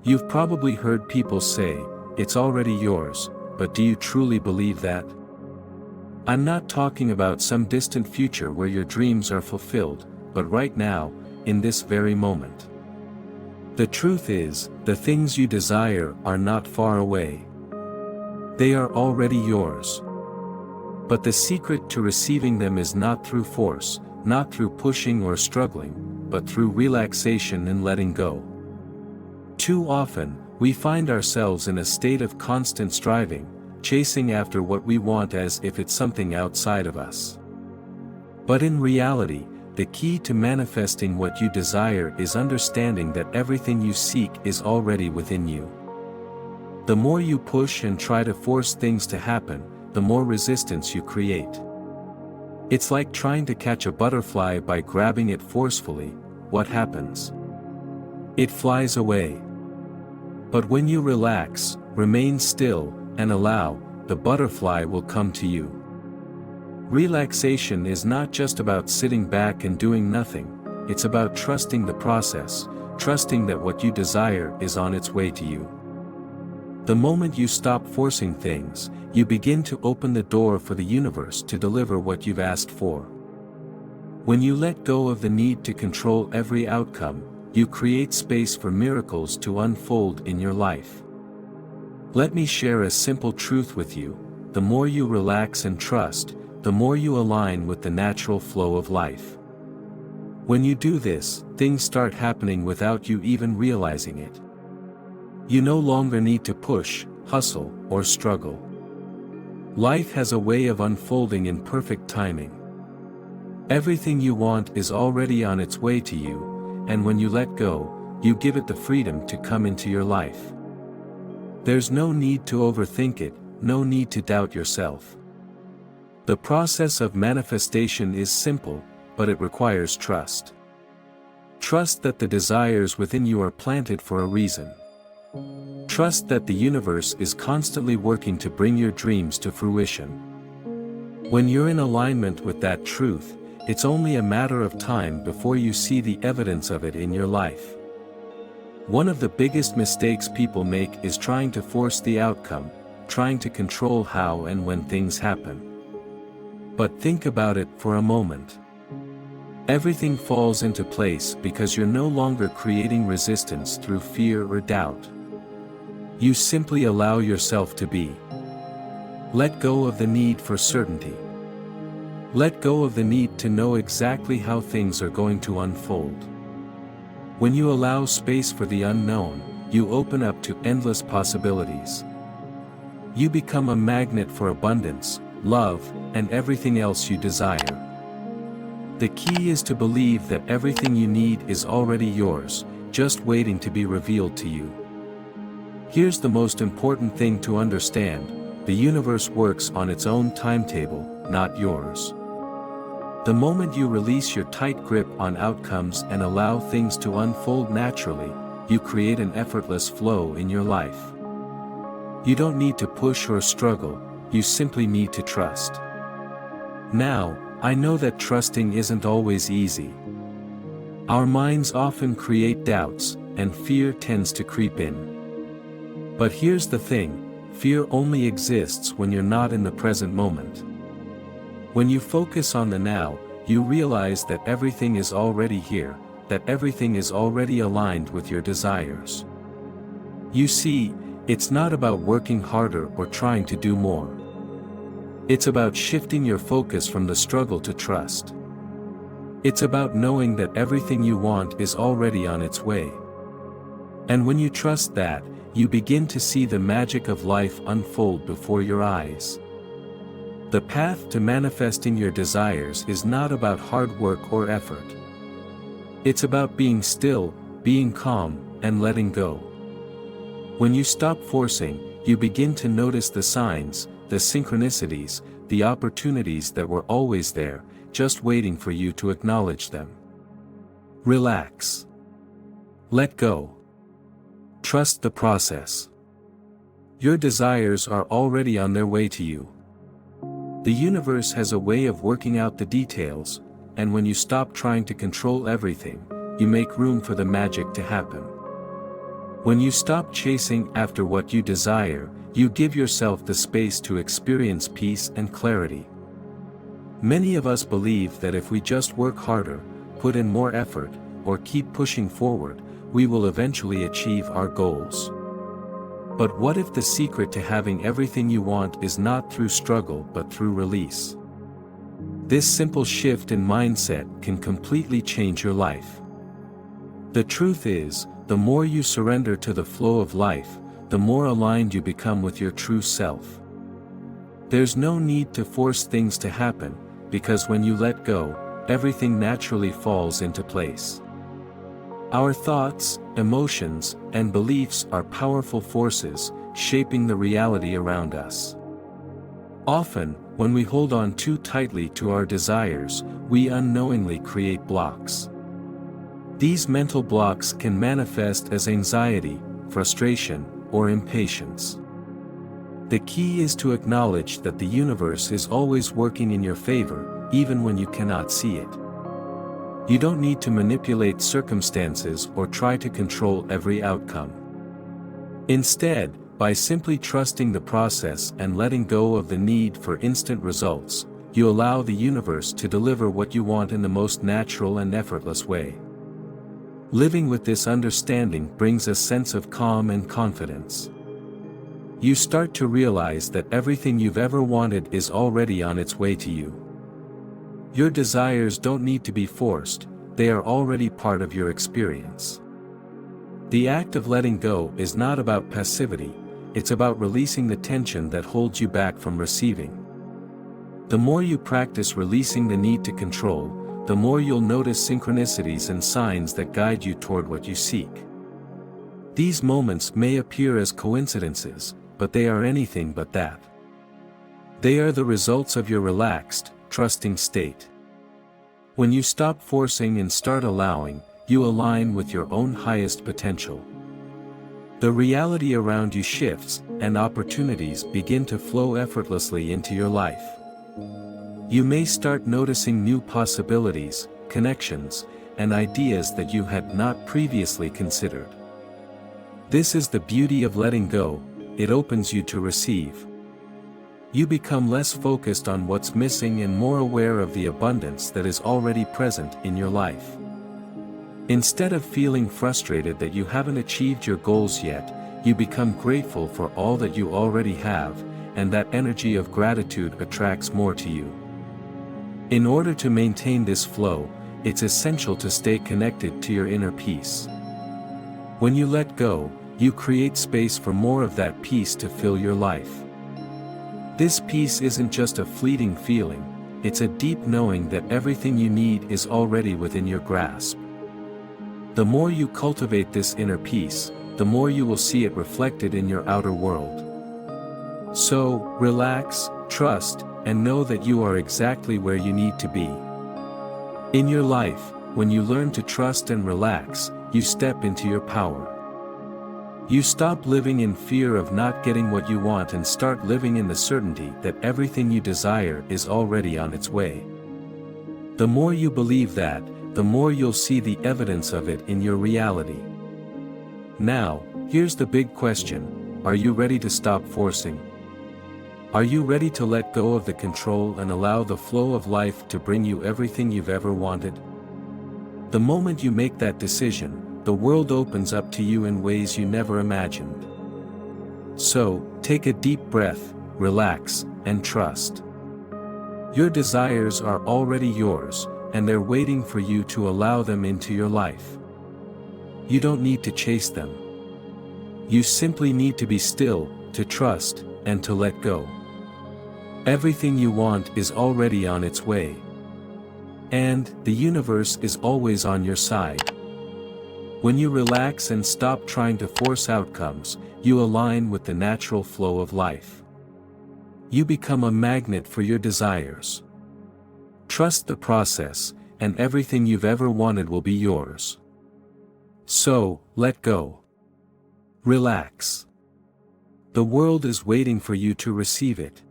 You've probably heard people say, "It's already yours," but do you truly believe that? I'm not talking about some distant future where your dreams are fulfilled, but right now, in this very moment. The truth is, the things you desire are not far away. They are already yours. But the secret to receiving them is not through force, not through pushing or struggling, but through relaxation and letting go. Too often, we find ourselves in a state of constant striving, chasing after what we want as if it's something outside of us. But in reality, the key to manifesting what you desire is understanding that everything you seek is already within you. The more you push and try to force things to happen, the more resistance you create. It's like trying to catch a butterfly by grabbing it forcefully. What happens? It flies away. But when you relax, remain still, and allow, the butterfly will come to you. Relaxation is not just about sitting back and doing nothing, it's about trusting the process, trusting that what you desire is on its way to you. The moment you stop forcing things, you begin to open the door for the universe to deliver what you've asked for. When you let go of the need to control every outcome, you create space for miracles to unfold in your life. Let me share a simple truth with you: the more you relax and trust, the more you align with the natural flow of life. When you do this, things start happening without you even realizing it. You no longer need to push, hustle, or struggle. Life has a way of unfolding in perfect timing. Everything you want is already on its way to you, and when you let go, you give it the freedom to come into your life. There's no need to overthink it, no need to doubt yourself. The process of manifestation is simple, but it requires trust. Trust that the desires within you are planted for a reason. Trust that the universe is constantly working to bring your dreams to fruition. When you're in alignment with that truth, it's only a matter of time before you see the evidence of it in your life. One of the biggest mistakes people make is trying to force the outcome, trying to control how and when things happen. But think about it for a moment. Everything falls into place because you're no longer creating resistance through fear or doubt. You simply allow yourself to be. Let go of the need for certainty. Let go of the need to know exactly how things are going to unfold. When you allow space for the unknown, you open up to endless possibilities. You become a magnet for abundance, love, and everything else you desire. The key is to believe that everything you need is already yours, just waiting to be revealed to you. Here's the most important thing to understand: the universe works on its own timetable, not yours. The moment you release your tight grip on outcomes and allow things to unfold naturally, you create an effortless flow in your life. You don't need to push or struggle, you simply need to trust. Now, I know that trusting isn't always easy. Our minds often create doubts, and fear tends to creep in. But here's the thing: fear only exists when you're not in the present moment. When you focus on the now, you realize that everything is already here, that everything is already aligned with your desires. You see, it's not about working harder or trying to do more. It's about shifting your focus from the struggle to trust. It's about knowing that everything you want is already on its way. And when you trust that, you begin to see the magic of life unfold before your eyes. The path to manifesting your desires is not about hard work or effort. It's about being still, being calm, and letting go. When you stop forcing, you begin to notice the signs, the synchronicities, the opportunities that were always there, just waiting for you to acknowledge them. Relax. Let go. Trust the process. Your desires are already on their way to you. The universe has a way of working out the details, and when you stop trying to control everything, you make room for the magic to happen. When you stop chasing after what you desire, you give yourself the space to experience peace and clarity. Many of us believe that if we just work harder, put in more effort, or keep pushing forward, we will eventually achieve our goals. But what if the secret to having everything you want is not through struggle but through release? This simple shift in mindset can completely change your life. The truth is, the more you surrender to the flow of life, the more aligned you become with your true self. There's no need to force things to happen, because when you let go, everything naturally falls into place. Our thoughts, emotions, and beliefs are powerful forces, shaping the reality around us. Often, when we hold on too tightly to our desires, we unknowingly create blocks. These mental blocks can manifest as anxiety, frustration, or impatience. The key is to acknowledge that the universe is always working in your favor, even when you cannot see it. You don't need to manipulate circumstances or try to control every outcome. Instead, by simply trusting the process and letting go of the need for instant results, you allow the universe to deliver what you want in the most natural and effortless way. Living with this understanding brings a sense of calm and confidence. You start to realize that everything you've ever wanted is already on its way to you. Your desires don't need to be forced, they are already part of your experience. The act of letting go is not about passivity, it's about releasing the tension that holds you back from receiving. The more you practice releasing the need to control, the more you'll notice synchronicities and signs that guide you toward what you seek. These moments may appear as coincidences, but they are anything but that. They are the results of your relaxed, trusting state. When you stop forcing and start allowing, you align with your own highest potential. The reality around you shifts, and opportunities begin to flow effortlessly into your life. You may start noticing new possibilities, connections, and ideas that you had not previously considered. This is the beauty of letting go, it opens you to receive. You become less focused on what's missing and more aware of the abundance that is already present in your life. Instead of feeling frustrated that you haven't achieved your goals yet, you become grateful for all that you already have, and that energy of gratitude attracts more to you. In order to maintain this flow, it's essential to stay connected to your inner peace. When you let go, you create space for more of that peace to fill your life. This peace isn't just a fleeting feeling, it's a deep knowing that everything you need is already within your grasp. The more you cultivate this inner peace, the more you will see it reflected in your outer world. So, relax, trust, and know that you are exactly where you need to be. In your life, when you learn to trust and relax, you step into your power. You stop living in fear of not getting what you want and start living in the certainty that everything you desire is already on its way. The more you believe that, the more you'll see the evidence of it in your reality. Now, here's the big question: are you ready to stop forcing? Are you ready to let go of the control and allow the flow of life to bring you everything you've ever wanted? The moment you make that decision, the world opens up to you in ways you never imagined. So, take a deep breath, relax, and trust. Your desires are already yours, and they're waiting for you to allow them into your life. You don't need to chase them. You simply need to be still, to trust, and to let go. Everything you want is already on its way. And the universe is always on your side. When you relax and stop trying to force outcomes, you align with the natural flow of life. You become a magnet for your desires. Trust the process, and everything you've ever wanted will be yours. So, let go. Relax. The world is waiting for you to receive it.